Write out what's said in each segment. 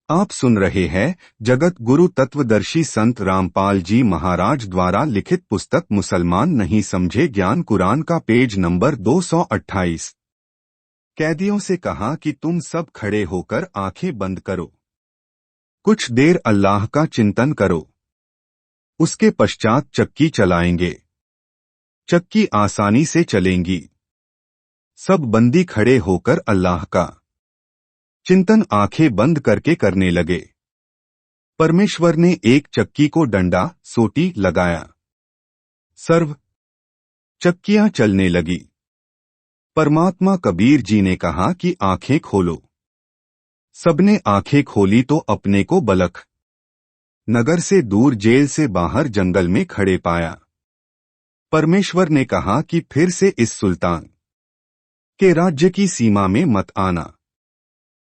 आप सुन रहे हैं जगत गुरु तत्वदर्शी संत रामपाल जी महाराज द्वारा लिखित पुस्तक मुसलमान नहीं समझे ज्ञान कुरान का पेज नंबर 228। कैदियों से कहा कि तुम सब खड़े होकर आंखें बंद करो, कुछ देर अल्लाह का चिंतन करो। उसके पश्चात चक्की चलाएंगे, चक्की आसानी से चलेंगी। सब बंदी खड़े होकर अल्लाह का चिंतन आंखें बंद करके करने लगे। परमेश्वर ने एक चक्की को डंडा सोटी लगाया, सर्व चक्कियां चलने लगी। परमात्मा कबीर जी ने कहा कि आंखें खोलो। सबने आंखें खोली तो अपने को बलख नगर से दूर जेल से बाहर जंगल में खड़े पाया। परमेश्वर ने कहा कि फिर से इस सुल्तान के राज्य की सीमा में मत आना।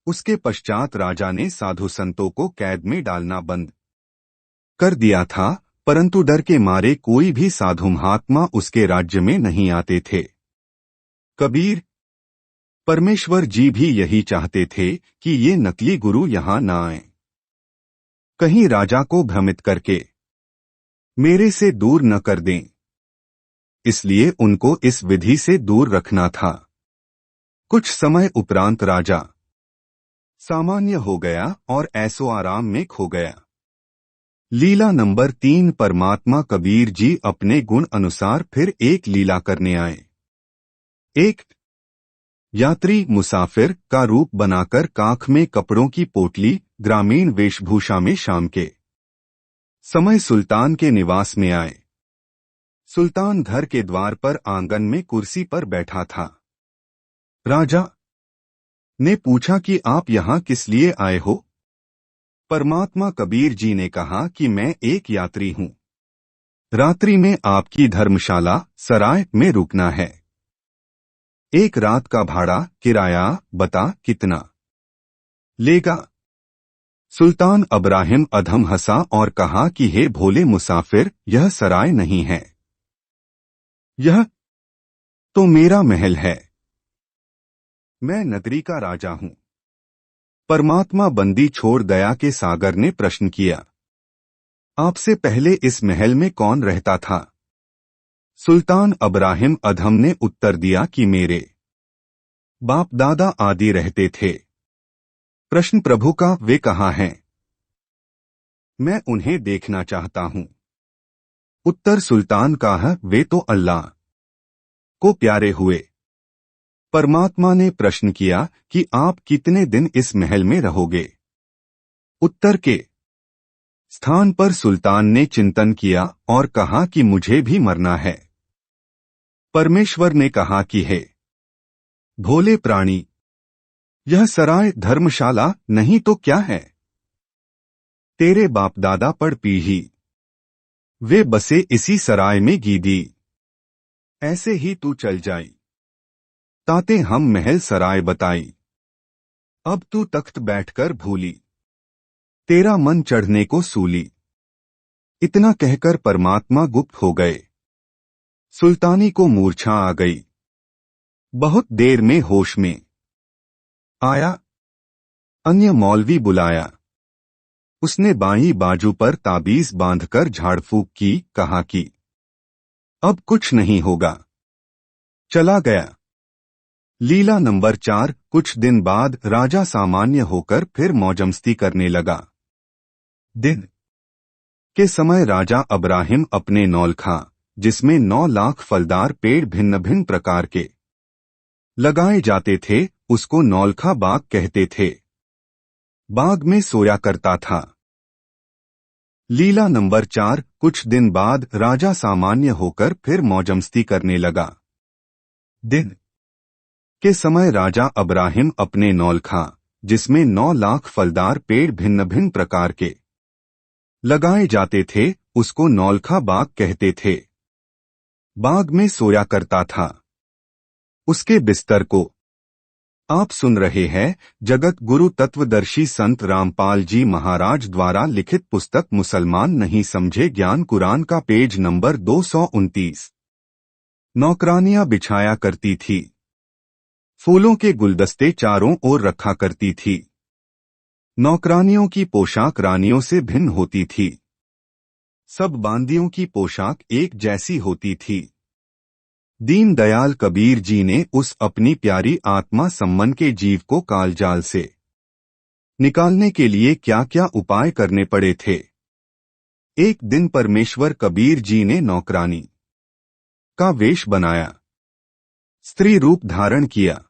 उसके पश्चात राजा ने साधु संतों को कैद में डालना बंद कर दिया था, परंतु डर के मारे कोई भी साधु महात्मा उसके राज्य में नहीं आते थे। कबीर परमेश्वर जी भी यही चाहते थे कि ये नकली गुरु यहां न आए, कहीं राजा को भ्रमित करके मेरे से दूर न कर दें। इसलिए उनको इस विधि से दूर रखना था। कुछ समय उपरांत राजा सामान्य हो गया और ऐसो आराम में खो गया। लीला नंबर 3 परमात्मा कबीर जी अपने गुण अनुसार फिर एक लीला करने आए। एक यात्री मुसाफिर का रूप बनाकर काख में कपड़ों की पोटली ग्रामीण वेशभूषा में शाम के समय सुल्तान के निवास में आए। सुल्तान घर के द्वार पर आंगन में कुर्सी पर बैठा था। राजा ने पूछा कि आप यहाँ किस लिए आए हो? परमात्मा कबीर जी ने कहा कि मैं एक यात्री हूँ, रात्रि में आपकी धर्मशाला सराय में रुकना है। एक रात का भाड़ा किराया बता कितना लेगा? सुल्तान अब्राहिम अधम हंसा और कहा कि हे भोले मुसाफिर, यह सराय नहीं है, यह तो मेरा महल है। मैं नगरी का राजा हूं। परमात्मा बंदी छोड़ दया के सागर ने प्रश्न किया, आपसे पहले इस महल में कौन रहता था? सुल्तान अब्राहिम अधम ने उत्तर दिया कि मेरे बाप दादा आदि रहते थे। प्रश्न प्रभु का, वे कहाँ हैं? मैं उन्हें देखना चाहता हूं। उत्तर सुल्तान का है, वे तो अल्लाह को प्यारे हुए। परमात्मा ने प्रश्न किया कि आप कितने दिन इस महल में रहोगे? उत्तर के स्थान पर सुल्तान ने चिंतन किया और कहा कि मुझे भी मरना है। परमेश्वर ने कहा कि हे भोले प्राणी, यह सराय धर्मशाला नहीं तो क्या है? तेरे बाप दादा पड़ पीढ़ी वे बसे इसी सराय में गीदी। ऐसे ही तू चल जाई, ताते हम महल सराय बताई। अब तू तख्त बैठकर भूली, तेरा मन चढ़ने को सूली। इतना कहकर परमात्मा गुप्त हो गए। सुल्तानी को मूर्छा आ गई। बहुत देर में होश में आया। अन्य मौलवी बुलाया। उसने बाईं बाजू पर ताबीज बांधकर झाड़ फूक की, कहा कि अब कुछ नहीं होगा। चला गया। लीला नंबर 4 कुछ दिन बाद राजा सामान्य होकर फिर मौजमस्ती करने लगा। दिन के समय राजा अब्राहिम अपने नौलखा, जिसमें 9 लाख फलदार पेड़ भिन्न भिन्न प्रकार के लगाए जाते थे, उसको नौलखा बाग कहते थे, बाग में सोया करता था। लीला नंबर 4 कुछ दिन बाद राजा सामान्य होकर फिर मौजमस्ती करने लगा। दिन के समय राजा अब्राहिम अपने नौलखा, जिसमें 9 लाख फलदार पेड़ भिन्न भिन्न प्रकार के लगाए जाते थे, उसको नौलखा बाग कहते थे, बाग में सोया करता था। उसके बिस्तर को आप सुन रहे हैं जगत गुरु तत्वदर्शी संत रामपाल जी महाराज द्वारा लिखित पुस्तक मुसलमान नहीं समझे ज्ञान कुरान का पेज नंबर 229। नौकरानियां बिछाया करती थी, फूलों के गुलदस्ते चारों ओर रखा करती थी। नौकरानियों की पोशाक रानियों से भिन्न होती थी। सब बांदियों की पोशाक एक जैसी होती थी। दीनदयाल कबीर जी ने उस अपनी प्यारी आत्मा सम्मन के जीव को कालजाल से निकालने के लिए क्या क्या उपाय करने पड़े थे। एक दिन परमेश्वर कबीर जी ने नौकरानी का वेश बनाया, स्त्री रूप धारण किया,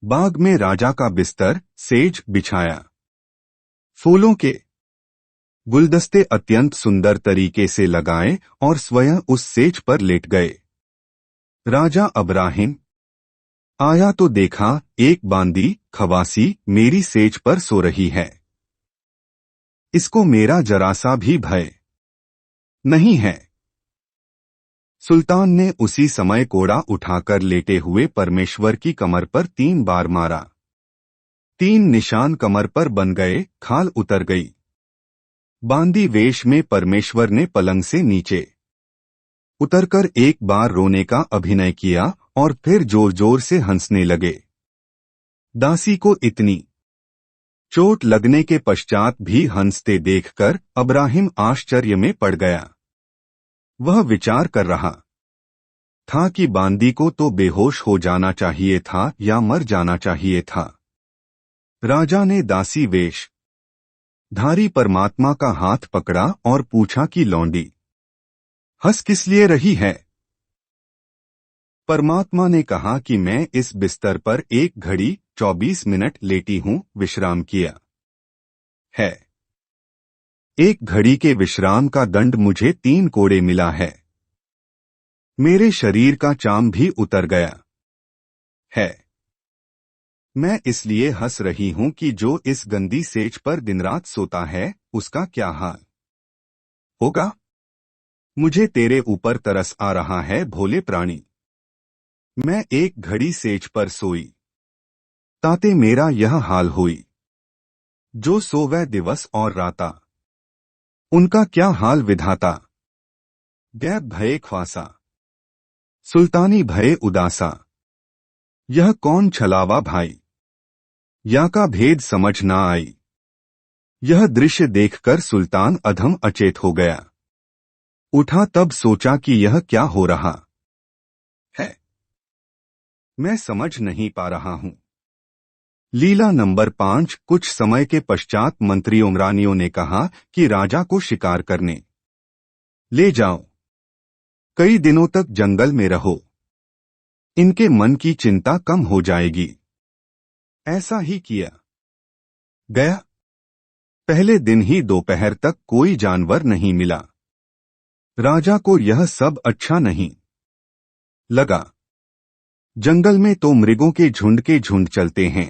बाग में राजा का बिस्तर सेज बिछाया, फूलों के गुलदस्ते अत्यंत सुंदर तरीके से लगाए और स्वयं उस सेज पर लेट गए। राजा अब्राहिम आया तो देखा एक बांदी खवासी मेरी सेज पर सो रही है। इसको मेरा जरा सा भी भय नहीं है। सुल्तान ने उसी समय कोड़ा उठाकर लेटे हुए परमेश्वर की कमर पर 3 बार मारा। 3 निशान कमर पर बन गए, खाल उतर गई। बांदी वेश में परमेश्वर ने पलंग से नीचे उतरकर एक बार रोने का अभिनय किया और फिर जोर जोर से हंसने लगे। दासी को इतनी चोट लगने के पश्चात भी हंसते देखकर अब्राहिम आश्चर्य में पड़ गया। वह विचार कर रहा था कि बांदी को तो बेहोश हो जाना चाहिए था या मर जाना चाहिए था। राजा ने दासी वेश धारी परमात्मा का हाथ पकड़ा और पूछा कि लौंडी हंस किस लिए रही है। परमात्मा ने कहा कि मैं इस बिस्तर पर 1 घड़ी 24 मिनट लेटी हूं, विश्राम किया है। 1 घड़ी के विश्राम का दंड मुझे 3 कोड़े मिला है। मेरे शरीर का चाम भी उतर गया है। मैं इसलिए हंस रही हूं कि जो इस गंदी सेज पर दिन रात सोता है उसका क्या हाल होगा। मुझे तेरे ऊपर तरस आ रहा है भोले प्राणी। मैं 1 घड़ी सेज पर सोई ताते मेरा यह हाल हुई। जो सोवै दिवस और राता उनका क्या हाल विधाता। गैब भये ख्वासा सुल्तानी भये उदासा। यह कौन छलावा भाई, या का भेद समझ ना आई। यह दृश्य देखकर सुल्तान अधम अचेत हो गया। उठा तब सोचा कि यह क्या हो रहा है, मैं समझ नहीं पा रहा हूं। लीला नंबर 5। कुछ समय के पश्चात मंत्रियों रानियों ने कहा कि राजा को शिकार करने ले जाओ, कई दिनों तक जंगल में रहो, इनके मन की चिंता कम हो जाएगी। ऐसा ही किया गया। पहले दिन ही दोपहर तक कोई जानवर नहीं मिला। राजा को यह सब अच्छा नहीं लगा। जंगल में तो मृगों के झुंड चलते हैं,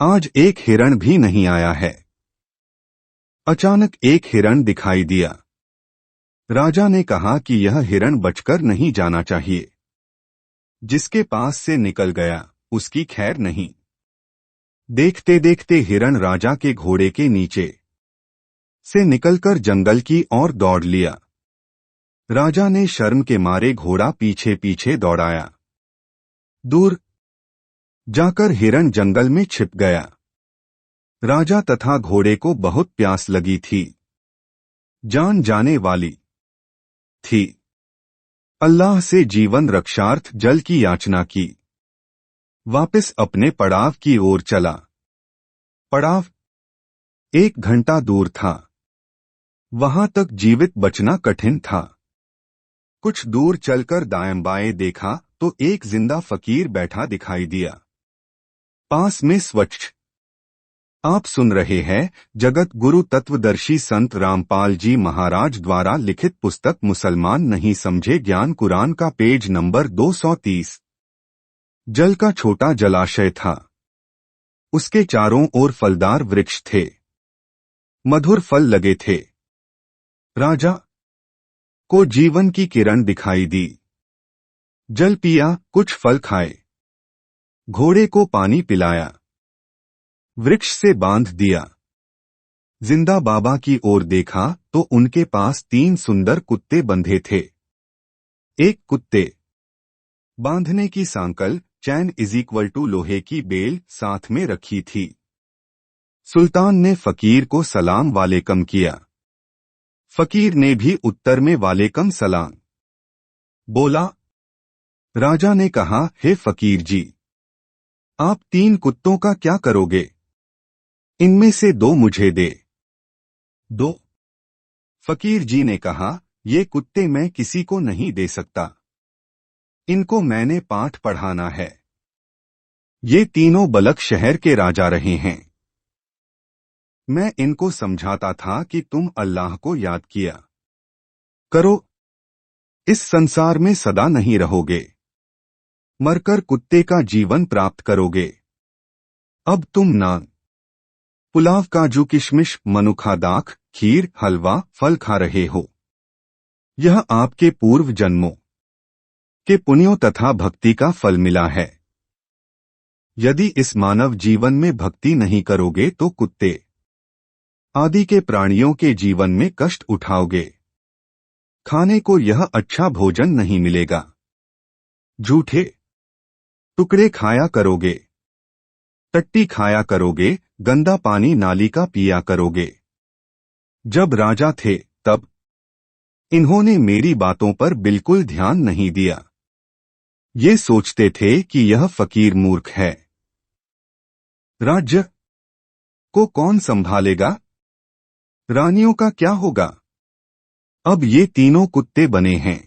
आज एक हिरण भी नहीं आया है। अचानक एक हिरण दिखाई दिया। राजा ने कहा कि यह हिरण बचकर नहीं जाना चाहिए। जिसके पास से निकल गया उसकी खैर नहीं। देखते देखते हिरण राजा के घोड़े के नीचे से निकलकर जंगल की ओर दौड़ लिया। राजा ने शर्म के मारे घोड़ा पीछे पीछे दौड़ाया। दूर जाकर हिरण जंगल में छिप गया। राजा तथा घोड़े को बहुत प्यास लगी थी, जान जाने वाली थी। अल्लाह से जीवन रक्षार्थ जल की याचना की। वापस अपने पड़ाव की ओर चला। पड़ाव 1 घंटा दूर था। वहां तक जीवित बचना कठिन था। कुछ दूर चलकर दाएं बाएं देखा तो एक जिंदा फकीर बैठा दिखाई दिया। पास में स्वच्छ। आप सुन रहे हैं जगत गुरु तत्वदर्शी संत रामपाल जी महाराज द्वारा लिखित पुस्तक मुसलमान नहीं समझे ज्ञान कुरान का पेज नंबर 230। जल का छोटा जलाशय था। उसके चारों ओर फलदार वृक्ष थे, मधुर फल लगे थे। राजा को जीवन की किरण दिखाई दी। जल पिया, कुछ फल खाए, घोड़े को पानी पिलाया, वृक्ष से बांध दिया। जिंदा बाबा की ओर देखा तो उनके पास 3 सुंदर कुत्ते बंधे थे। एक कुत्ते बांधने की सांकल चैन = लोहे की बेल साथ में रखी थी। सुल्तान ने फकीर को सलाम वालेकम किया। फकीर ने भी उत्तर में वालेकम सलाम बोला। राजा ने कहा, हे फकीर जी, आप 3 कुत्तों का क्या करोगे? इनमें से 2 मुझे दे दो। फकीर जी ने कहा, ये कुत्ते मैं किसी को नहीं दे सकता, इनको मैंने पाठ पढ़ाना है। ये तीनों बलख शहर के राजा रहे हैं। मैं इनको समझाता था कि तुम अल्लाह को याद किया करो, इस संसार में सदा नहीं रहोगे, मरकर कुत्ते का जीवन प्राप्त करोगे। अब तुम नान, पुलाव, काजू, किशमिश, मनुखा, दाख, खीर, हलवा, फल खा रहे हो। यह आपके पूर्व जन्मों के पुण्यों तथा भक्ति का फल मिला है। यदि इस मानव जीवन में भक्ति नहीं करोगे तो कुत्ते आदि के प्राणियों के जीवन में कष्ट उठाओगे। खाने को यह अच्छा भोजन नहीं मिलेगा। झूठे टुकड़े खाया करोगे, टट्टी खाया करोगे, गंदा पानी नाली का पिया करोगे। जब राजा थे तब इन्होंने मेरी बातों पर बिल्कुल ध्यान नहीं दिया। ये सोचते थे कि यह फकीर मूर्ख है। राज्य को कौन संभालेगा? रानियों का क्या होगा? अब ये तीनों कुत्ते बने हैं।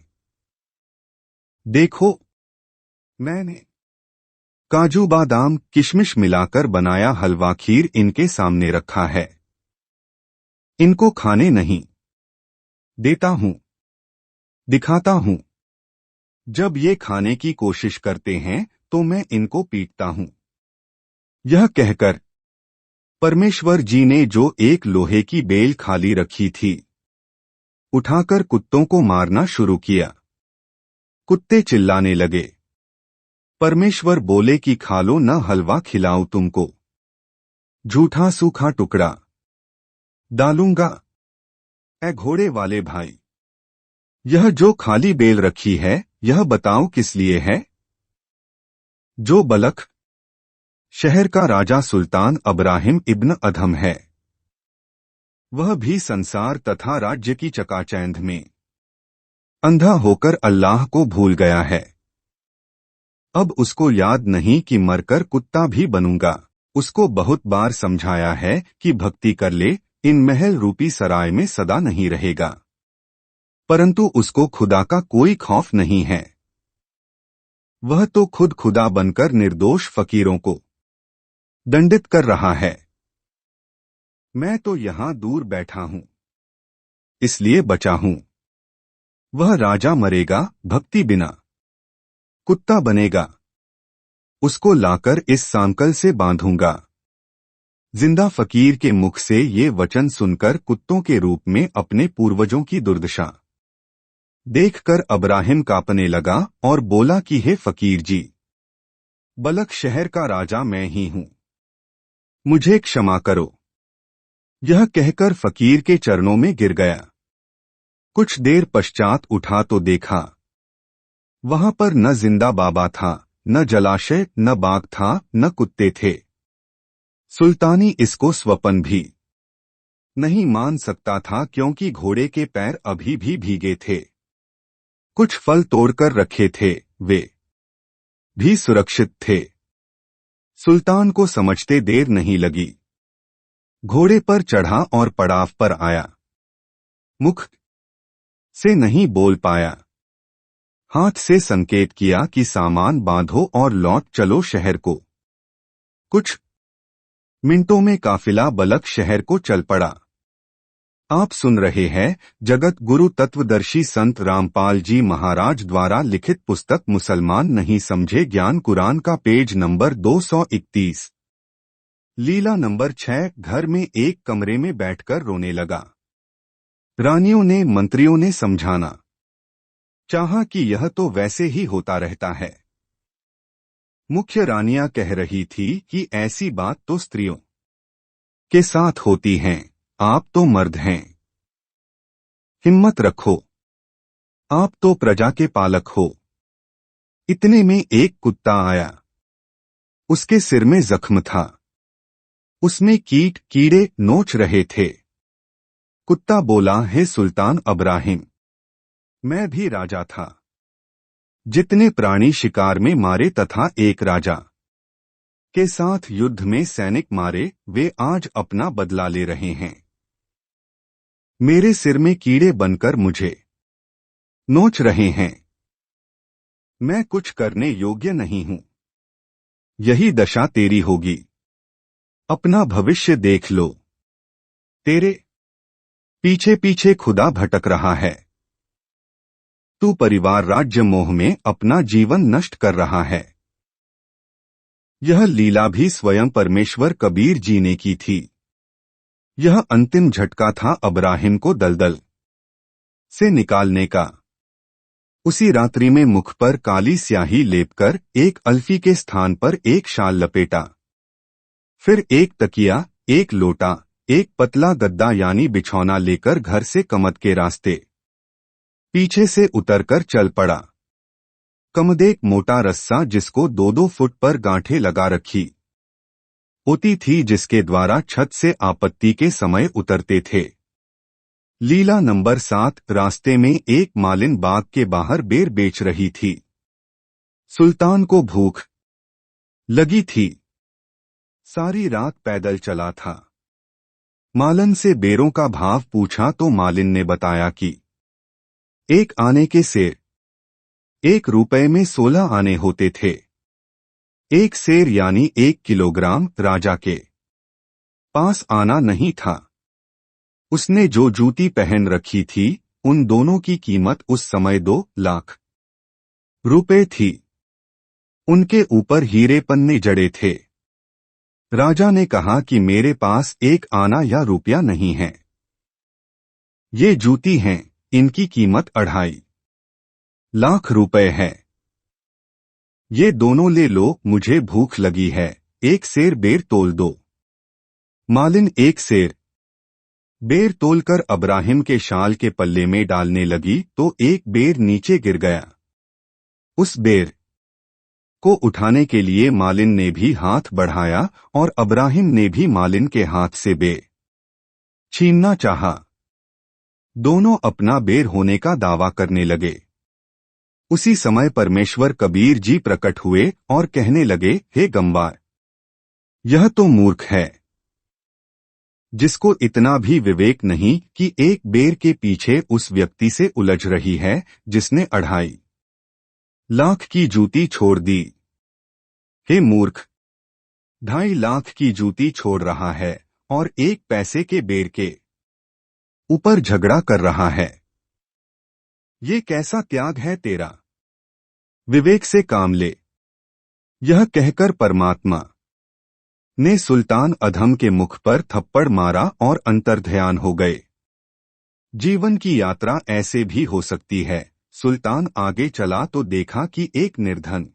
देखो, मैंने काजू, बादाम, किशमिश मिलाकर बनाया हलवा, खीर इनके सामने रखा है। इनको खाने नहीं देता हूं, दिखाता हूं। जब ये खाने की कोशिश करते हैं तो मैं इनको पीटता हूं। यह कहकर परमेश्वर जी ने जो एक लोहे की बेल खाली रखी थी, उठाकर कुत्तों को मारना शुरू किया। कुत्ते चिल्लाने लगे। परमेश्वर बोले कि खा लो, न हलवा खिलाऊं तुमको, झूठा सूखा टुकड़ा डालूंगा। ऐ घोड़े वाले भाई, यह जो खाली बेल रखी है, यह बताओ किस लिए है? जो बलख शहर का राजा सुल्तान अब्राहिम इब्न अधम है, वह भी संसार तथा राज्य की चकाचौंध में अंधा होकर अल्लाह को भूल गया है। अब उसको याद नहीं कि मरकर कुत्ता भी बनूंगा। उसको बहुत बार समझाया है कि भक्ति कर ले, इन महल रूपी सराय में सदा नहीं रहेगा, परंतु उसको खुदा का कोई खौफ नहीं है। वह तो खुद खुदा बनकर निर्दोष फकीरों को दंडित कर रहा है। मैं तो यहां दूर बैठा हूं, इसलिए बचा हूं। वह राजा मरेगा, भक्ति बिना कुत्ता बनेगा। उसको लाकर इस सांकल से बांधूंगा। जिंदा फकीर के मुख से ये वचन सुनकर कुत्तों के रूप में अपने पूर्वजों की दुर्दशा देखकर अब्राहिम कांपने लगा और बोला कि हे फकीर जी, बलख शहर का राजा मैं ही हूं, मुझे क्षमा करो। यह कहकर फकीर के चरणों में गिर गया। कुछ देर पश्चात उठा तो देखा, वहां पर न जिंदा बाबा था, न जलाशय, न बाग था, न कुत्ते थे। सुल्तानी इसको स्वप्न भी नहीं मान सकता था, क्योंकि घोड़े के पैर अभी भी भीगे थे। कुछ फल तोड़कर रखे थे, वे भी सुरक्षित थे। सुल्तान को समझते देर नहीं लगी। घोड़े पर चढ़ा और पड़ाव पर आया। मुख से नहीं बोल पाया। हाथ से संकेत किया कि सामान बांधो और लौट चलो शहर को। कुछ मिनटों में काफिला बलख शहर को चल पड़ा। आप सुन रहे हैं जगत गुरु तत्वदर्शी संत रामपाल जी महाराज द्वारा लिखित पुस्तक मुसलमान नहीं समझे ज्ञान कुरान का पेज नंबर 231। लीला नंबर 6। घर में एक कमरे में बैठकर रोने लगा। रानियों ने, मंत्रियों ने समझाना चाहा कि यह तो वैसे ही होता रहता है। मुख्य रानियां कह रही थी कि ऐसी बात तो स्त्रियों के साथ होती हैं, आप तो मर्द हैं, हिम्मत रखो, आप तो प्रजा के पालक हो। इतने में एक कुत्ता आया। उसके सिर में जख्म था। उसमें कीट कीड़े नोच रहे थे। कुत्ता बोला, हे सुल्तान अब्राहिम, मैं भी राजा था। जितने प्राणी शिकार में मारे तथा एक राजा के साथ युद्ध में सैनिक मारे, वे आज अपना बदला ले रहे हैं। मेरे सिर में कीड़े बनकर मुझे नोच रहे हैं। मैं कुछ करने योग्य नहीं हूं। यही दशा तेरी होगी। अपना भविष्य देख लो। तेरे पीछे पीछे खुदा भटक रहा है। तू परिवार राज्य मोह में अपना जीवन नष्ट कर रहा है। यह लीला भी स्वयं परमेश्वर कबीर जी ने की थी। यह अंतिम झटका था अब्राहिम को दलदल से निकालने का। उसी रात्रि में मुख पर काली स्याही लेपकर एक अल्फी के स्थान पर एक शाल लपेटा, फिर एक तकिया, एक लोटा, एक पतला गद्दा यानी बिछौना लेकर घर से कमद के रास्ते पीछे से उतरकर चल पड़ा। कमद एक मोटा रस्सा जिसको 2-2 फुट पर गांठें लगा रखी होती थी, जिसके द्वारा छत से आपत्ति के समय उतरते थे। लीला नंबर 7। रास्ते में एक मालिन बाग के बाहर बेर बेच रही थी। सुल्तान को भूख लगी थी। सारी रात पैदल चला था। मालन से बेरों का भाव पूछा तो मालिन ने बताया कि एक आने के सेर 1 रुपए में 16 आने होते थे। एक सेर यानी 1 किलोग्राम राजा के पास आना नहीं था। उसने जो जूती पहन रखी थी, उन दोनों की कीमत उस समय 2 लाख रुपए थी। उनके ऊपर हीरे पन्ने जड़े थे। राजा ने कहा कि मेरे पास 1 आना या रुपया नहीं है। ये जूती हैं, इनकी कीमत 2.5 लाख रुपए है। ये दोनों ले लो, मुझे भूख लगी है। 1 सेर बेर तोल दो। मालिन 1 सेर बेर तोलकर अब्राहिम के शाल के पल्ले में डालने लगी तो एक बेर नीचे गिर गया। उस बेर को उठाने के लिए मालिन ने भी हाथ बढ़ाया और अब्राहिम ने भी मालिन के हाथ से बेर छीनना चाहा। दोनों अपना बेर होने का दावा करने लगे। उसी समय परमेश्वर कबीर जी प्रकट हुए और कहने लगे, हे गंवार, यह तो मूर्ख है, जिसको इतना भी विवेक नहीं कि एक बेर के पीछे उस व्यक्ति से उलझ रही है जिसने 2.5 लाख की जूती छोड़ दी। हे मूर्ख, 2.5 लाख की जूती छोड़ रहा है और 1 पैसे के बेर के ऊपर झगड़ा कर रहा है। ये कैसा त्याग है तेरा? विवेक से काम ले। यह कहकर परमात्मा ने सुल्तान अधम के मुख पर थप्पड़ मारा और अंतर्ध्यान हो गए। जीवन की यात्रा ऐसे भी हो सकती है। सुल्तान आगे चला तो देखा कि एक निर्धन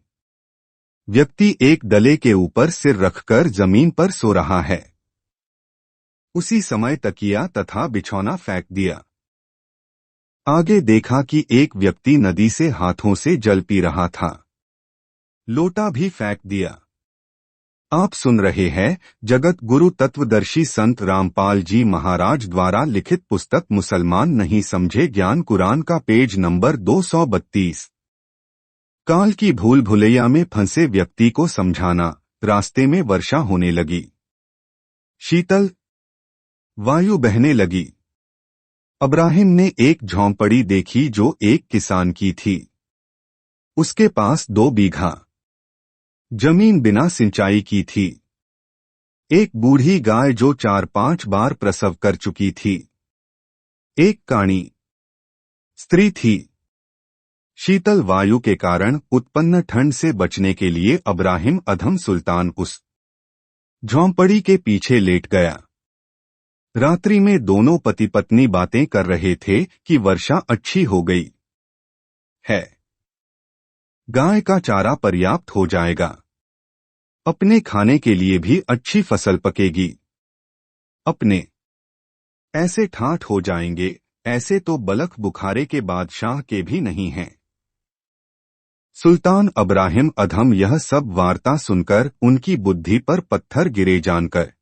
व्यक्ति एक डले के ऊपर सिर रखकर जमीन पर सो रहा है। उसी समय तकिया तथा बिछौना फेंक दिया। आगे देखा कि एक व्यक्ति नदी से हाथों से जल पी रहा था। लोटा भी फेंक दिया। आप सुन रहे हैं जगत गुरु तत्वदर्शी संत रामपाल जी महाराज द्वारा लिखित पुस्तक मुसलमान नहीं समझे ज्ञान कुरान का पेज नंबर 232। काल की भूल भुलैया में फंसे व्यक्ति को समझाना। रास्ते में वर्षा होने लगी। शीतल वायु बहने लगी। अब्राहिम ने एक झोंपड़ी देखी जो एक किसान की थी। उसके पास 2 बीघा जमीन बिना सिंचाई की थी। एक बूढ़ी गाय जो 4-5 बार प्रसव कर चुकी थी। एक काणी स्त्री थी। शीतल वायु के कारण उत्पन्न ठंड से बचने के लिए अब्राहिम अधम सुल्तान उस झोंपड़ी के पीछे लेट गया। रात्रि में दोनों पति पत्नी बातें कर रहे थे कि वर्षा अच्छी हो गई है। गाय का चारा पर्याप्त हो जाएगा। अपने खाने के लिए भी अच्छी फसल पकेगी। अपने ऐसे ठाठ हो जाएंगे, ऐसे तो बलख बुखारे के बादशाह के भी नहीं हैं। सुल्तान अब्राहिम अधम यह सब वार्ता सुनकर उनकी बुद्धि पर पत्थर गिरे जानकर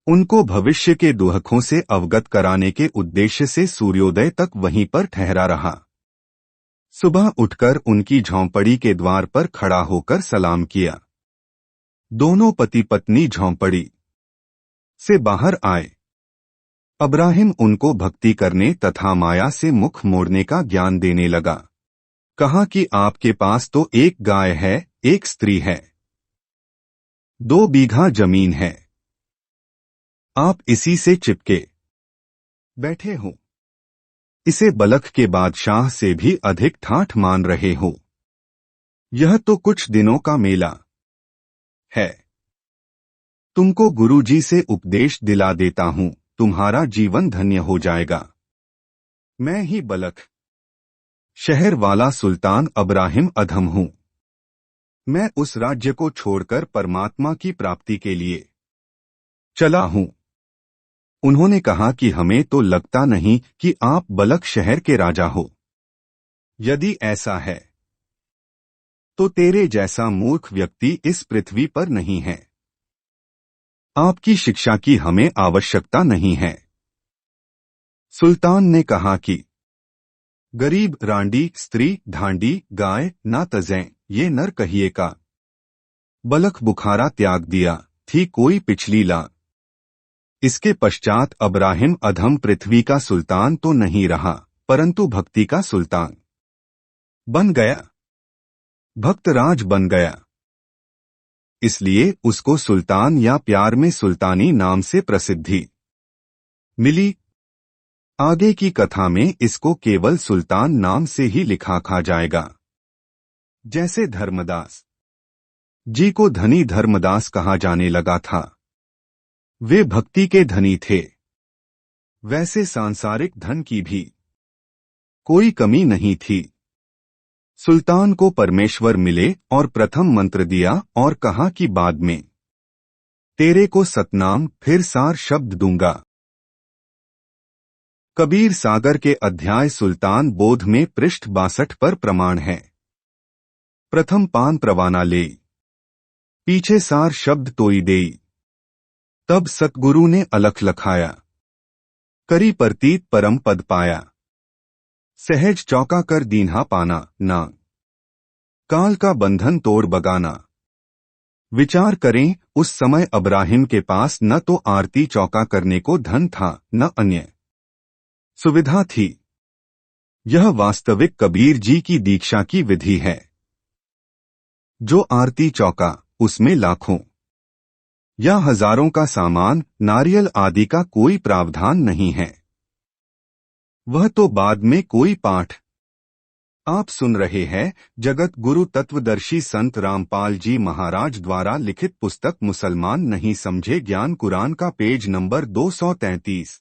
उनको भविष्य के दुखों से अवगत कराने के उद्देश्य से सूर्योदय तक वहीं पर ठहरा रहा। सुबह उठकर उनकी झोंपड़ी के द्वार पर खड़ा होकर सलाम किया। दोनों पति पत्नी झोंपड़ी से बाहर आए। अब्राहिम उनको भक्ति करने तथा माया से मुख मोड़ने का ज्ञान देने लगा। कहा कि आपके पास तो एक गाय है, एक स्त्री है, 2 बीघा जमीन है, आप इसी से चिपके बैठे हो, इसे बलख के बादशाह से भी अधिक ठाठ मान रहे हो। यह तो कुछ दिनों का मेला है। तुमको गुरुजी से उपदेश दिला देता हूं, तुम्हारा जीवन धन्य हो जाएगा। मैं ही बलख शहर वाला सुल्तान अब्राहिम अधम हूं। मैं उस राज्य को छोड़कर परमात्मा की प्राप्ति के लिए चला हूं। उन्होंने कहा कि हमें तो लगता नहीं कि आप बलख शहर के राजा हो। यदि ऐसा है तो तेरे जैसा मूर्ख व्यक्ति इस पृथ्वी पर नहीं है। आपकी शिक्षा की हमें आवश्यकता नहीं है। सुल्तान ने कहा कि गरीब, रांडी, स्त्री, ढांडी, गाय ना तजें, ये नर कहिए का। बलख बुखारा त्याग दिया थी कोई पिछली ला। इसके पश्चात अब्राहिम अधम पृथ्वी का सुल्तान तो नहीं रहा, परंतु भक्ति का सुल्तान बन गया। भक्तराज बन गया। इसलिए उसको सुल्तान या प्यार में सुल्तानी नाम से प्रसिद्धि मिली। आगे की कथा में इसको केवल सुल्तान नाम से ही लिखा खा जाएगा। जैसे धर्मदास जी को धनी धर्मदास कहा जाने लगा था, वे भक्ति के धनी थे। वैसे सांसारिक धन की भी कोई कमी नहीं थी। सुल्तान को परमेश्वर मिले और प्रथम मंत्र दिया और कहा कि बाद में तेरे को सतनाम फिर सार शब्द दूंगा। कबीर सागर के अध्याय सुल्तान बोध में पृष्ठ 62 पर प्रमाण है। प्रथम पान प्रवाना ले, पीछे सार शब्द तोई देई। तब सतगुरु ने अलख लखाया, करी परतीत परम पद पाया। सहज चौका कर दीन्हा पाना ना, काल का बंधन तोड़ बगाना। विचार करें, उस समय अब्राहिम के पास न तो आरती चौका करने को धन था, न अन्य सुविधा थी। यह वास्तविक कबीर जी की दीक्षा की विधि है। जो आरती चौका, उसमें लाखों या हजारों का सामान, नारियल आदि का कोई प्रावधान नहीं है। वह तो बाद में कोई पाठ। आप सुन रहे हैं जगत गुरु तत्वदर्शी संत रामपाल जी महाराज द्वारा लिखित पुस्तक मुसलमान नहीं समझे ज्ञान कुरान का पेज नंबर 233।